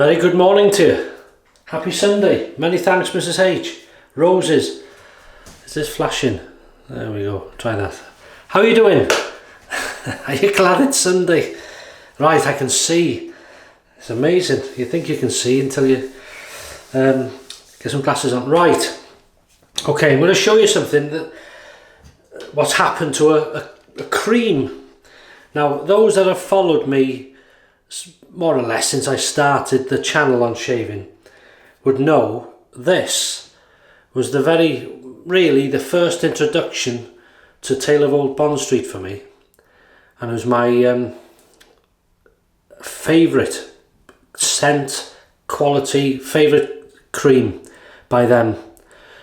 very good morning to you. Happy Sunday. Many thanks, Mrs. H. Roses. Is this flashing? There we go. Try that. How are you doing? Are you glad it's Sunday? Right, I can see. It's amazing. You think you can see until you get some glasses on. Right. Okay, I'm going to show you something that what's happened to a cream. Now, those that have followed me more or less since I started the channel on shaving would know this was really the first introduction to Tale of Old Bond Street for me, and it was my favourite scent, quality, favourite cream by them.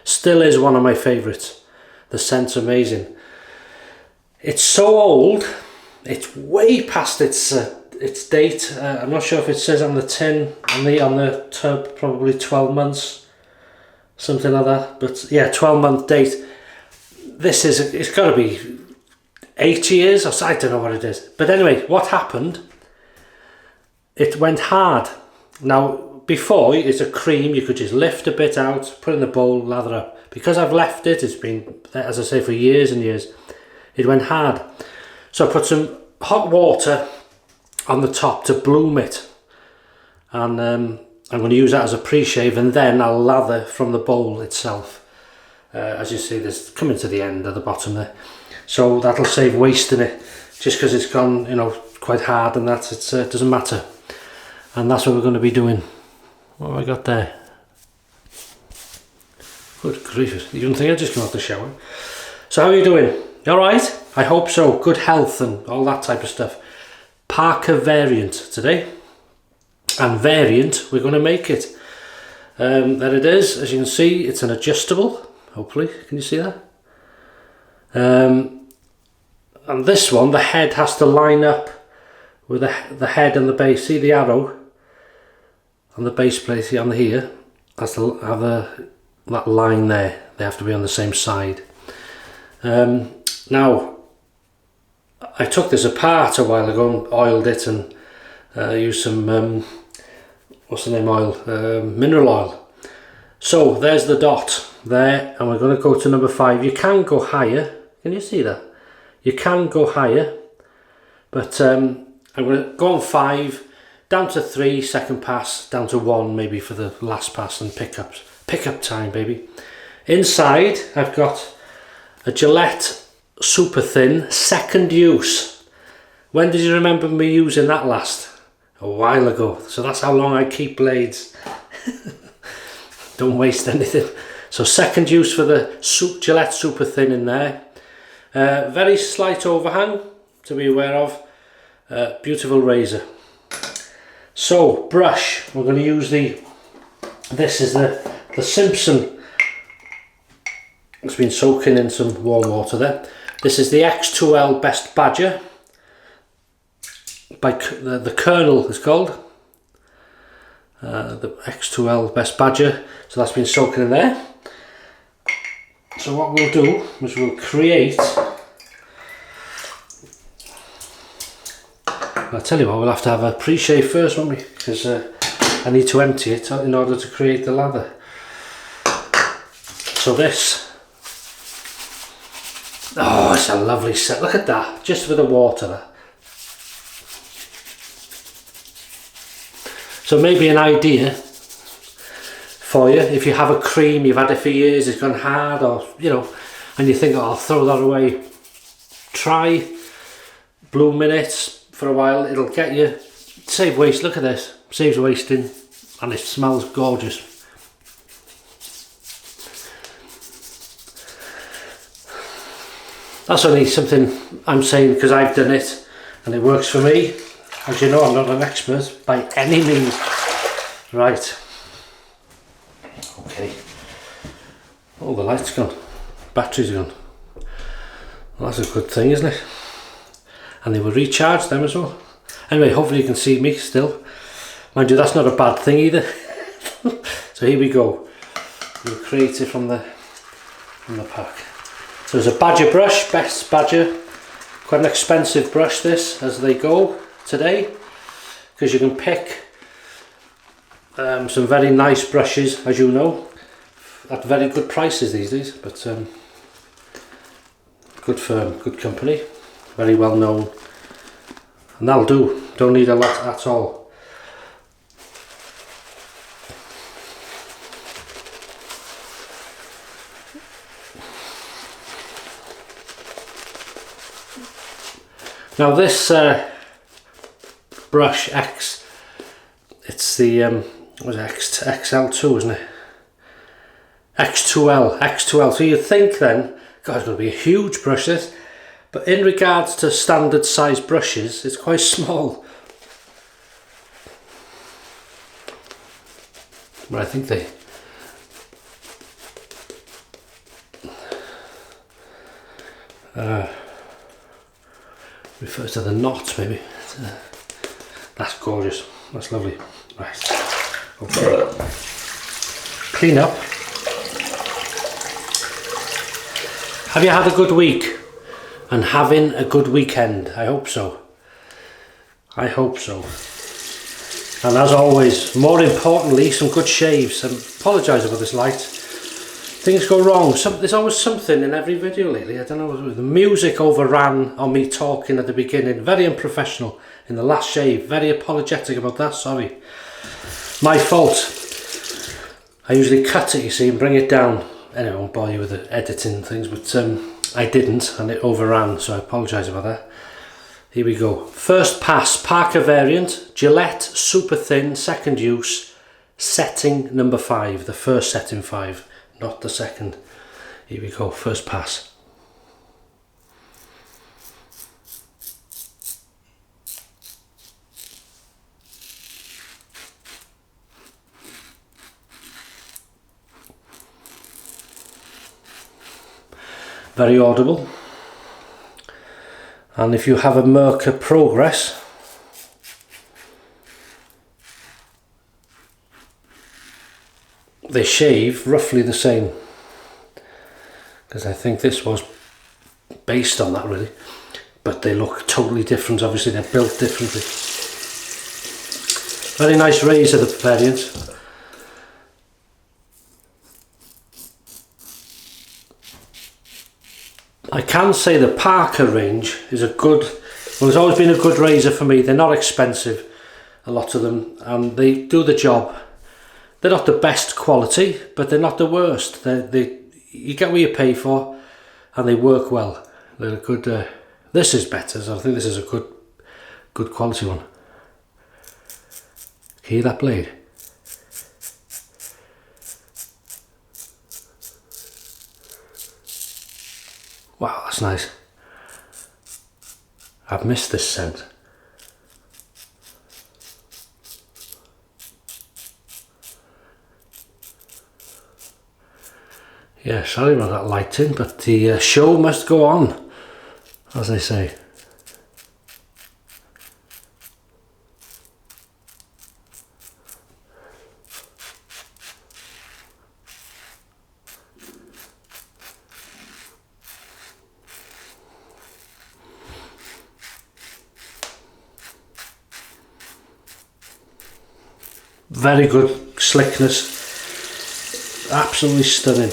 Still is one of my favourites. The scent's amazing. It's so old, it's way past its date. I'm not sure if it says on the tin, on the tub, probably 12 months, something like that. But yeah, 12-month date. This is, it's got to be 8 years, or I don't know what it is. But anyway, what happened? It went hard. Now, before, it's a cream, you could just lift a bit out, put it in the bowl, lather up. Because I've left it, it's been, as I say, for years and years, it went hard. So I put some hot water on the top to bloom it, and I'm going to use that as a pre-shave, and then I'll lather from the bowl itself. As you see, there's coming to the end at the bottom there, so that'll save wasting it, just because it's gone, you know, quite hard, and that it doesn't matter. And that's what we're going to be doing. What have I got there? Good grief, you don't think I just come out the shower? So how are you doing? You alright? I hope so. Good health and all that type of stuff. Parker variant today, and variant we're going to make it. There it is. As you can see, it's an adjustable, hopefully. Can you see that? And this one, the head has to line up with the head and the base. See the arrow on the base plate, see on here, has to have that line there. They have to be on the same side. Now, I took this apart a while ago and oiled it, and used some what's the name oil? Mineral oil. So there's the dot there, and we're going to go to number 5. You can go higher. Can you see that? You can go higher, but I'm going to go on 5, down to 3 second pass, down to 1 maybe for the last pass, and pick up time, baby. Inside I've got a Gillette super thin second use. When did you remember me using that last? A while ago. So that's how long I keep blades. Don't waste anything. So second use for the Gillette super thin in there. Very slight overhang to be aware of. Beautiful razor. So brush, we're going to use this is the Simpson. It's been soaking in some warm water there. This is the X2L Best Badger by the Colonel is called. The X2L Best Badger. So that's been soaking in there. So what we'll do is we'll create. I'll tell you what, we'll have to have a pre-shave first, won't we? Because I need to empty it in order to create the lather. So this. Oh, it's a lovely set. Look at that, just with the water there. So maybe an idea for you, if you have a cream, you've had it for years, it's gone hard, or, you know, and you think, oh, I'll throw that away. Try blooming it for a while. It'll get you, save waste. Look at this, saves wasting, and it smells gorgeous. That's only something I'm saying because I've done it and it works for me. As you know, I'm not an expert by any means. Right. Okay. Oh, the light's gone. Battery's gone. Well, that's a good thing, isn't it? And they will recharge them as well. Anyway, hopefully you can see me still. Mind you, that's not a bad thing either. So here we go. We'll create it from the pack. So there's a Badger brush, Best Badger. Quite an expensive brush this, as they go today, because you can pick Some very nice brushes, as you know, at very good prices these days, but good firm, good company, very well known, and that'll do. Don't need a lot at all. Now this brush X, it's the what was it, XL2, isn't it? X2L. So you'd think then, God, it's going to be a huge brush this, but in regards to standard size brushes, it's quite small. But I think they refers to the knots, maybe. That's gorgeous. That's lovely. Right. Okay. Clean up. Have you had a good week? And having a good weekend? I hope so. I hope so. And as always, more importantly, some good shaves. I apologise about this light. Things go wrong. There's always something in every video lately. I don't know. The music overran on me talking at the beginning. Very unprofessional in the last shave. Very apologetic about that. Sorry. My fault. I usually cut it, you see, and bring it down. Anyway, I won't bother you with the editing and things, but I didn't, and it overran, so I apologise about that. Here we go. First pass, Parker variant, Gillette, super thin, second use, setting number 5. The first setting 5, not the second. Here we go, first pass. Very audible, and if you have a Merkur Progress, they shave roughly the same, because I think this was based on that really, but they look totally different. Obviously they're built differently. Very nice razor, the variant. I can say the Parker range is a good, well, it's always been a good razor for me. They're not expensive, a lot of them, and they do the job. They're not the best quality, but they're not the worst. You get what you pay for, and they work well. They're a good. This is better, so I think this is a good quality one. Hear that blade? Wow, that's nice. I've missed this scent. Yeah, sorry about that lighting, but the show must go on, as they say. Very good slickness, absolutely stunning.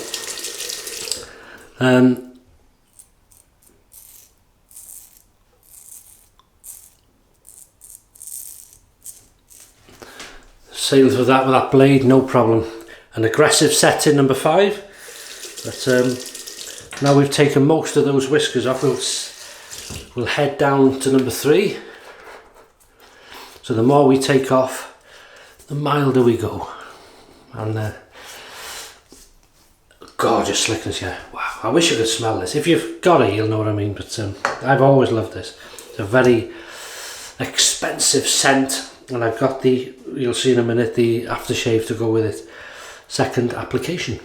Sails with that blade, no problem. An aggressive setting number 5. But now we've taken most of those whiskers off, we'll head down to number 3. So the more we take off, the milder we go, and gorgeous slickness. Yeah, wow, I wish you could smell this. If you've got it, you'll know what I mean, but I've always loved this. It's a very expensive scent, and I've got you'll see in a minute, the aftershave to go with it. Second application.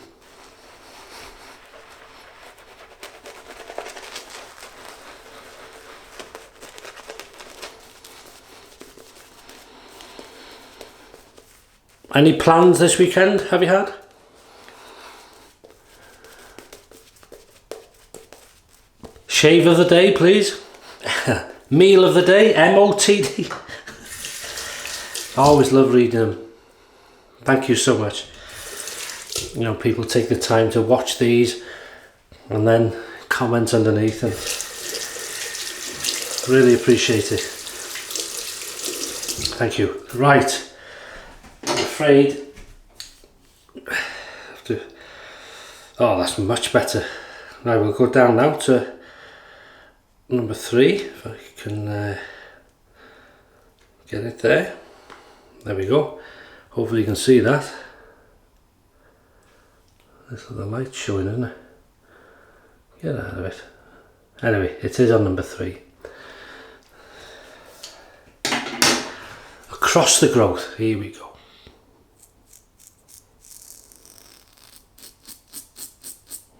Any plans this weekend, have you had? Shave of the day, please. Meal of the day, MOTD. I always love reading them. Thank you so much. You know, people take the time to watch these and then comment underneath, and really appreciate it. Thank you. Right, I'm afraid oh, that's much better. Now we'll go down now to number 3, if I can get it there. There we go. Hopefully you can see that. This is the light showing, isn't it? Get out of it. Anyway, it is on number 3. Across the growth, here we go.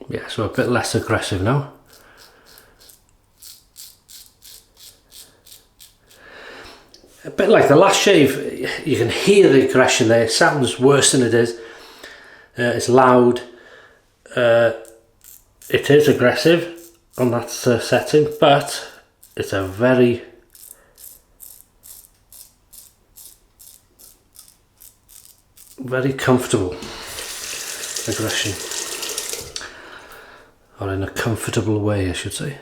Yeah, so a bit less aggressive now. A bit like the last shave, you can hear the aggression there. It sounds worse than it is. It's loud. It is aggressive on that setting, but it's a very comfortable aggression, or in a comfortable way, I should say.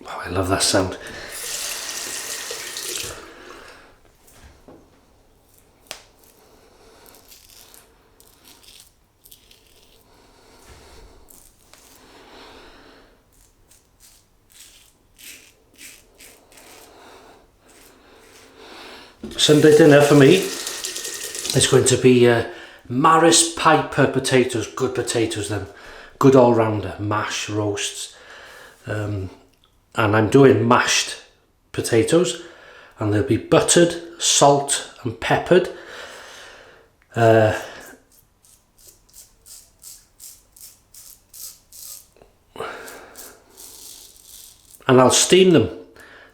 Oh, I love that sound. Sunday dinner for me is going to be Maris Piper potatoes, good potatoes then, good all-rounder, mash, roasts, and I'm doing mashed potatoes, and they'll be buttered, salt and peppered, and I'll steam them,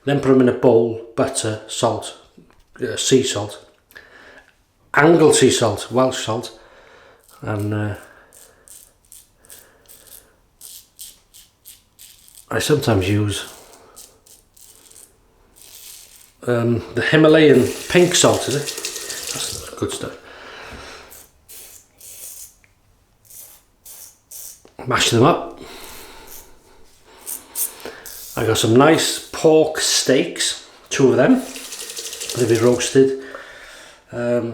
then put them in a bowl, butter, salt, sea salt, Angled sea salt, Welsh salt, and I sometimes use the Himalayan pink salt, is it? That's good stuff. Mash them up. I got some nice pork steaks, 2 of them. They'll be roasted,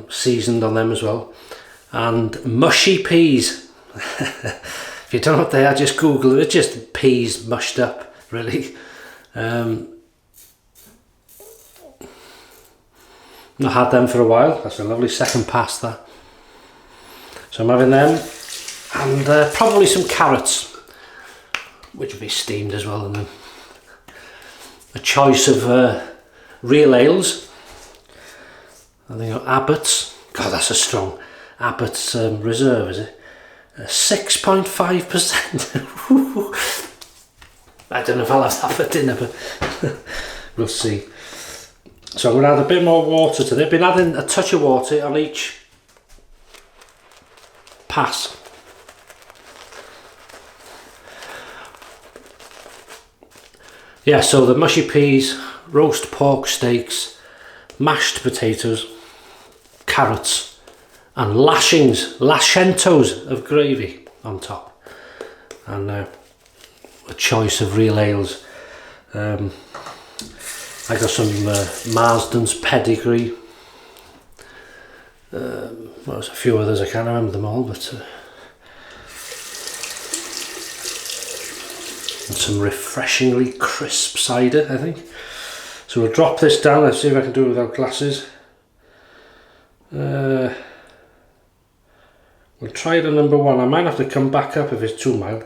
seasoned on them as well, and mushy peas. If you don't know what they are, just Google it. It's just peas mushed up, really. Not had them for a while. That's a lovely second pass, that. So I'm having them, and probably some carrots, which will be steamed as well, and then a choice of real ales. I think Abbott's, God, that's a strong, Abbott's Reserve, is it? 6.5%. I don't know if I'll have that for dinner, but we'll see. So I'm going to add a bit more water to it. I've been adding a touch of water on each pass. Yeah, so the mushy peas, roast pork steaks, mashed potatoes, carrots, and lashentos of gravy on top, and a choice of real ales. I got some Marsden's Pedigree. Well, there's a few others, I can't remember them all, but and some refreshingly crisp cider, I think. So we'll drop this down. Let's see if I can do it without glasses. We'll try it at number 1. I might have to come back up if it's too mild.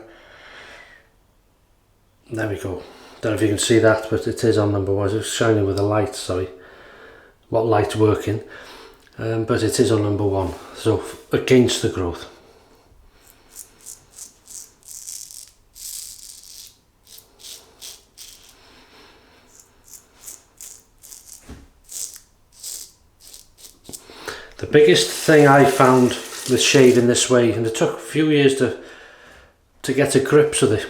There we go. Don't know if you can see that, but it is on number 1. It's shining with the light, sorry. What light's working. But it is on number 1. So against the growth. The biggest thing I found with shaving this way, and it took a few years to get to grips with it,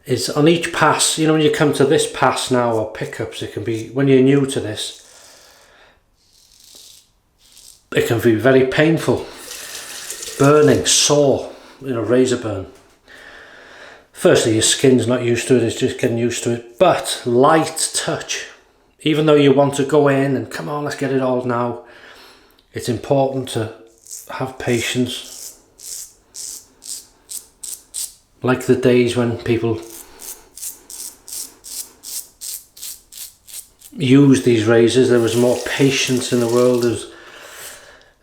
is on each pass, you know, when you come to this pass now, or pickups, it can be, when you're new to this, it can be very painful, burning, sore, you know, razor burn. Firstly, your skin's not used to it, it's just getting used to it, but light touch, even though you want to go in and come on, let's get it all now, it's important to have patience. Like the days when people used these razors, there was more patience in the world, there was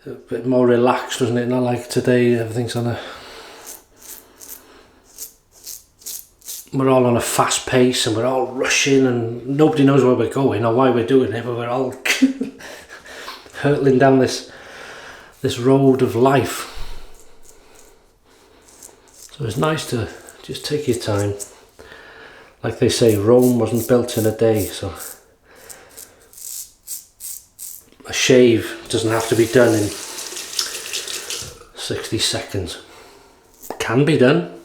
a bit more relaxed, wasn't it? Not like today, everything's on a... We're all on a fast pace and we're all rushing and nobody knows where we're going or why we're doing it, but we're all hurtling down this road of life. So it's nice to just take your time. Like they say, Rome wasn't built in a day, so a shave doesn't have to be done in 60 seconds. It can be done.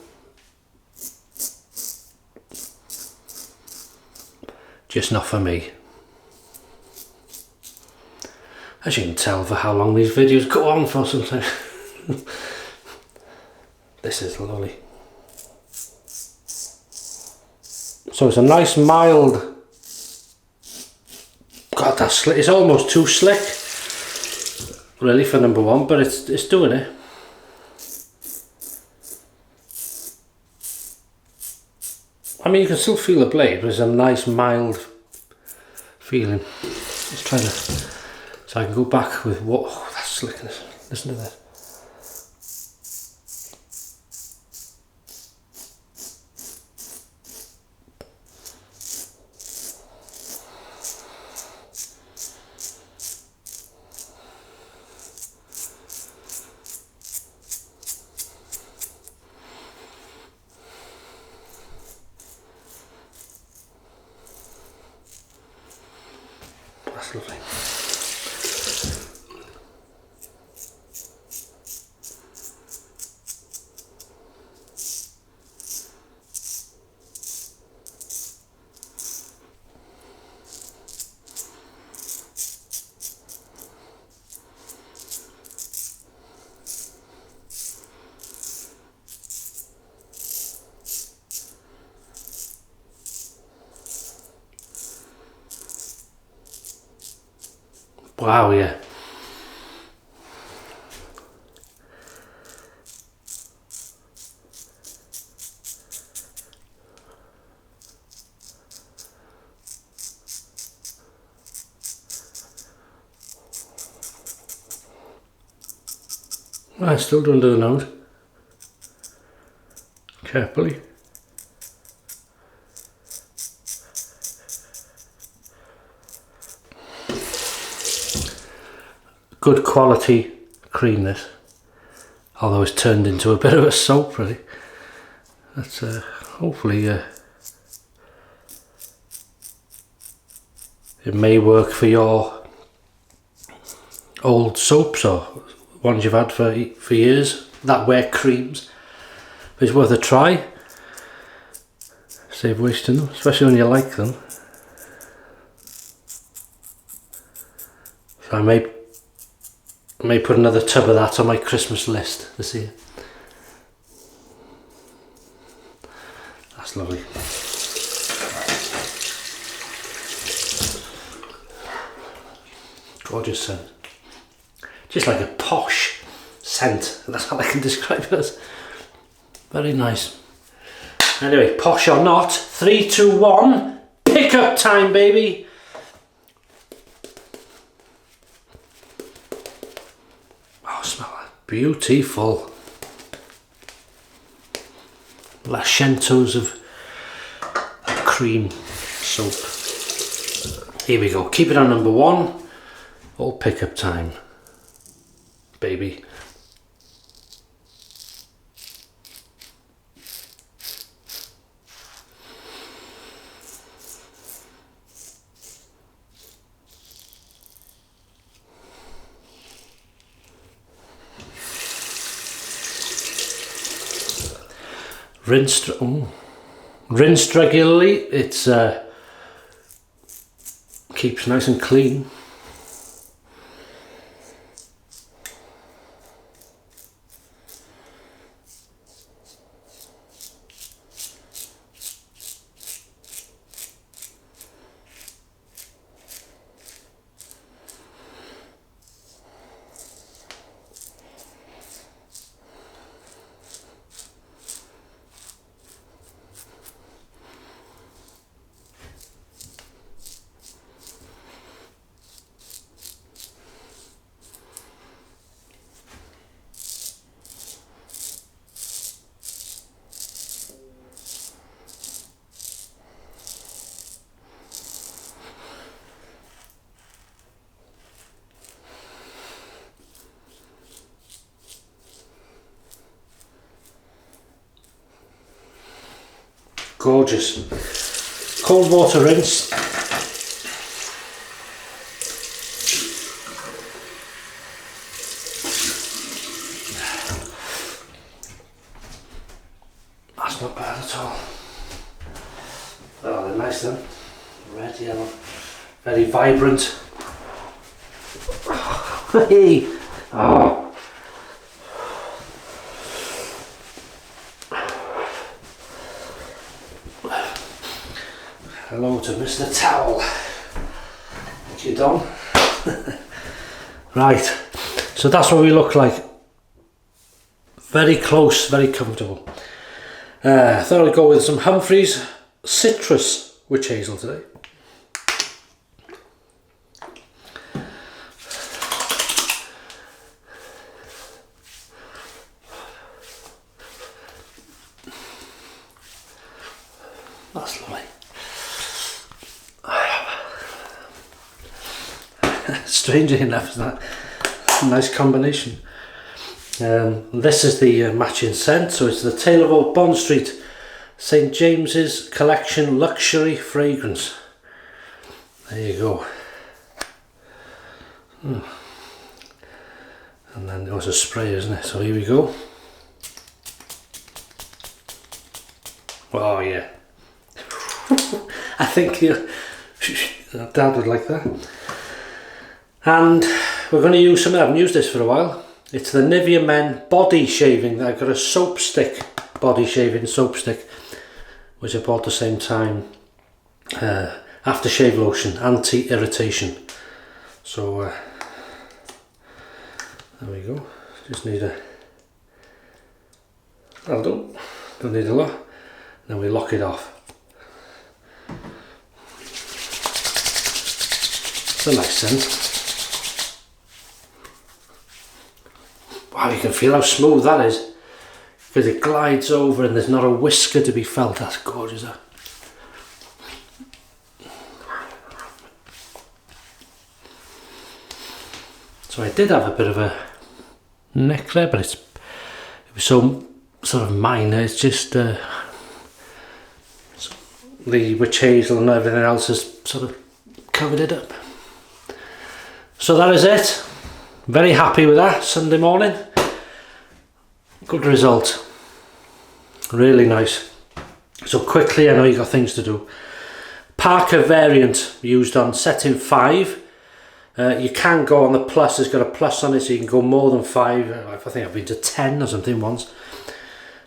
Just not for me. As you can tell for how long these videos go on for sometimes. This is lovely. So it's a nice mild, God, that's slick. It's almost too slick really for number one, but it's doing it. I mean, you can still feel the blade, but it's a nice mild feeling. Let's try to, so I can go back with what, oh, that's slickness. Listen to this. That's lovely. Wow, yeah. I still do under the nose. Carefully. Good quality cream this, although it's turned into a bit of a soap really. That's hopefully it may work for your old soaps or ones you've had for years that wear creams. But it's worth a try. Save wasting them, especially when you like them. So I may put another tub of that on my Christmas list this year. That's lovely. Gorgeous scent. Just like a posh scent. That's how I can describe it as. Very nice. Anyway, posh or not, 3, 2, 1, pickup time, baby. Smell that. Beautiful. Lashentos of cream soap. Here we go. Keep it on number 1. All pickup time, baby. rinsed regularly. It's keeps nice and clean. Gorgeous. Cold water rinse. That's not bad at all. Oh, they're nice then. Red, yellow, very vibrant. Hey! Oh. Hello to Mr. Towel. What you done? Right, so that's what we look like. Very close, very comfortable. I thought I'd go with some Humphreys Citrus Witch Hazel today. That's lovely. Strangely enough, isn't that a nice combination? This is the matching scent, so it's the Tale of Old Bond Street St James's Collection Luxury Fragrance. There you go. And then there was a spray, isn't it? So here we go. Oh yeah. I think Dad would like that. And we're going to use something, I haven't used this for a while. It's the Nivea Men body shaving. I've got a soap stick, body shaving soap stick, which I bought at the same time. Aftershave lotion, anti-irritation. So there we go. Just need a, that'll do. Don't need a lot. Then we lock it off. It's a nice scent. Wow, you can feel how smooth that is, because it glides over and there's not a whisker to be felt. That's gorgeous, that. So I did have a bit of a neck there, but it was so sort of minor. It's just the witch hazel and everything else has sort of covered it up. So that is it. Very happy with that Sunday morning. Good result. Really nice. So quickly, I know you got things to do. Parker variant used on setting 5. You can go on the plus, it's got a plus on it, so you can go more than 5. I think I've been to 10 or something once.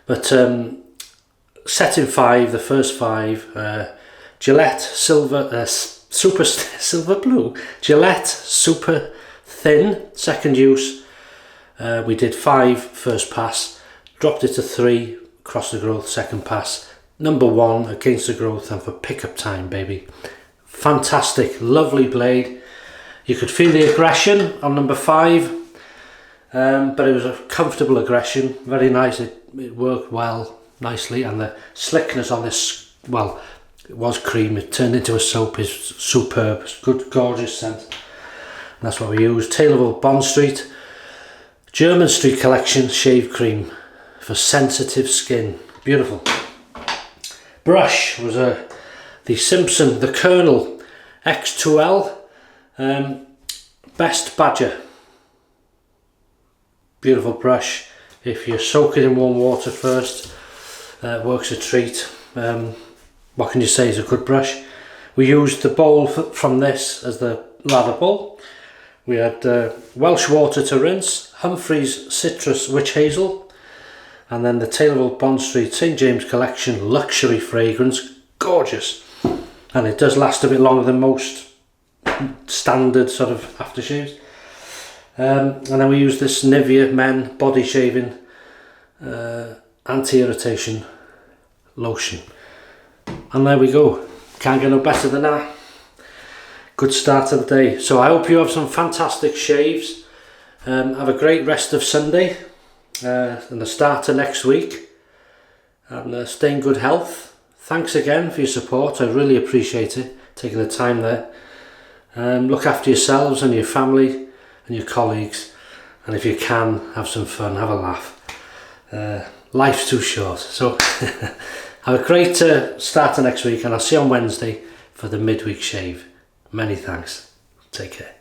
But setting 5, the first 5, Gillette Silver, Super Silver Blue, Gillette Super Thin, second use. We did 5 first pass, dropped it to 3, across the growth, second pass. Number 1 against the growth and for pickup time, baby. Fantastic, lovely blade. You could feel the aggression on number 5, but it was a comfortable aggression, very nice. It worked well, nicely, and the slickness on this, well, it was cream, it turned into a soap, is superb. It's good, gorgeous scent. And that's what we use. Tale of Old Bond Street, Jermyn St Collection shave cream for sensitive skin. Beautiful. Brush was the Simpson, the Colonel X2L Best Badger. Beautiful brush. If you soak it in warm water first, works a treat. What can you say, is a good brush. We used the bowl from this as the lather bowl. We had Welsh water to rinse, Humphreys citrus witch hazel, and then the Taylor Bond Street St James Collection luxury fragrance. Gorgeous, and it does last a bit longer than most standard sort of aftershaves. And then we use this Nivea Men body shaving anti-irritation lotion, and there we go. Can't get no better than that. Good start to the day. So I hope you have some fantastic shaves. Have a great rest of Sunday and the start of next week, and stay in good health. Thanks again for your support. I really appreciate it, taking the time there. Look after yourselves and your family and your colleagues, and if you can, have some fun, have a laugh. Life's too short. So have a great start to next week, and I'll see you on Wednesday for the midweek shave. Many thanks. Take care.